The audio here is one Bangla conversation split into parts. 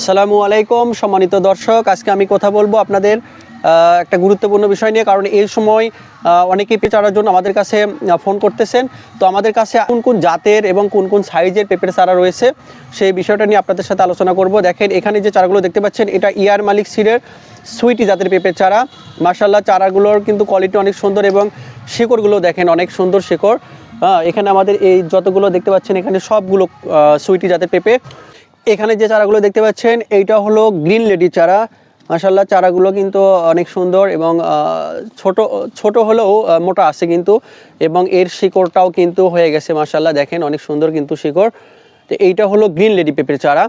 আসসালামু আলাইকুম সম্মানিত দর্শক, আজকে আমি কথা বলবো আপনাদের একটা গুরুত্বপূর্ণ বিষয় নিয়ে। কারণ এই সময় অনেকেই পেঁপে চারার জন্য আমাদের কাছে ফোন করতেছেন। তো আমাদের কাছে কোন কোন জাতের এবং কোন কোন সাইজের পেঁপের চারা রয়েছে সেই বিষয়টা নিয়ে আপনাদের সাথে আলোচনা করব। দেখেন এখানে যে চারাগুলো দেখতে পাচ্ছেন, এটা ইয়ার মালিক সিডের সুইটি জাতের পেঁপের চারা। মাশাআল্লাহ, চারাগুলোর কিন্তু কোয়ালিটি অনেক সুন্দর এবং শিকড়গুলো দেখেন অনেক সুন্দর শিকড়। এখানে আমাদের এই যতগুলো দেখতে পাচ্ছেন এখানে সবগুলো সুইটি জাতের পেঁপে। এখানে যে চারাগুলো দেখতে পাচ্ছেন এইটা হলো গ্রিন লেডি চারা। মাশাআল্লাহ, চারাগুলো কিন্তু অনেক সুন্দর এবং ছোট ছোট হলেও মোটা আছে কিন্তু, এবং এর শিকড়টাও কিন্তু হয়ে গেছে। মাশাআল্লাহ, দেখেন অনেক সুন্দর কিন্তু শিকড়। তো এইটা হলো গ্রিন লেডি পেঁপের চারা।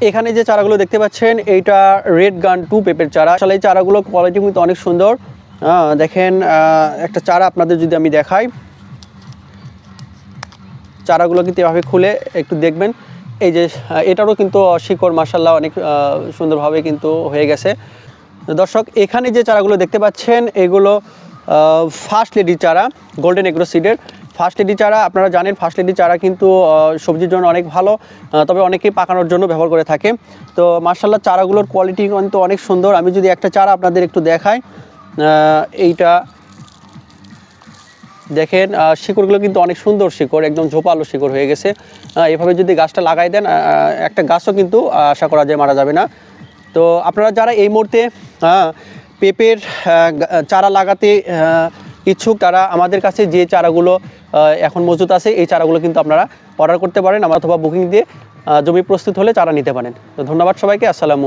এখানে যে চারাগুলো দেখতে পাচ্ছেন এইটা রেড গান 2 পেঁপের চারা। আসলে এই চারাগুলো কোয়ালিটি কিন্তু অনেক সুন্দর। দেখেন একটা চারা আপনাদের যদি আমি দেখাই, চারাগুলো কিন্তু এভাবে খুলে একটু দেখবেন। এই যে এটারও কিন্তু শিকড় মাশাআল্লাহ অনেক সুন্দরভাবে কিন্তু হয়ে গেছে। দর্শক, এখানে যে চারাগুলো দেখতে পাচ্ছেন এগুলো ফার্স্ট লেডি চারা, গোল্ডেন এগ্রো সিডের ফার্স্ট লেডি চারা। আপনারা জানেন ফার্স্ট লেডি চারা কিন্তু সবজির জন্য অনেক ভালো, তবে অনেকেই পাকানোর জন্য ব্যবহার করে থাকে। তো মাশাআল্লাহ, চারাগুলোর কোয়ালিটি কিন্তু অনেক সুন্দর। আমি যদি একটা চারা আপনাদের একটু দেখাই, এইটা দেখেন শিকড়গুলো কিন্তু অনেক সুন্দর শিকড়, একদম ঝোপালো শিকড় হয়ে গেছে। এভাবে যদি গাছটা লাগাই দেন, একটা গাছও কিন্তু আশা করা যায় মারা যাবে না। তো আপনারা যারা এই মুহূর্তে পেঁপের চারা লাগাতে ইচ্ছুক, তারা আমাদের কাছে যে চারাগুলো এখন মজুদ আছে এই চারাগুলো কিন্তু আপনারা অর্ডার করতে পারেন, অথবা বুকিং দিয়ে জমি প্রস্তুত হলে চারা নিতে পারেন। তো ধন্যবাদ সবাইকে। আসসালামু আলাইকুম।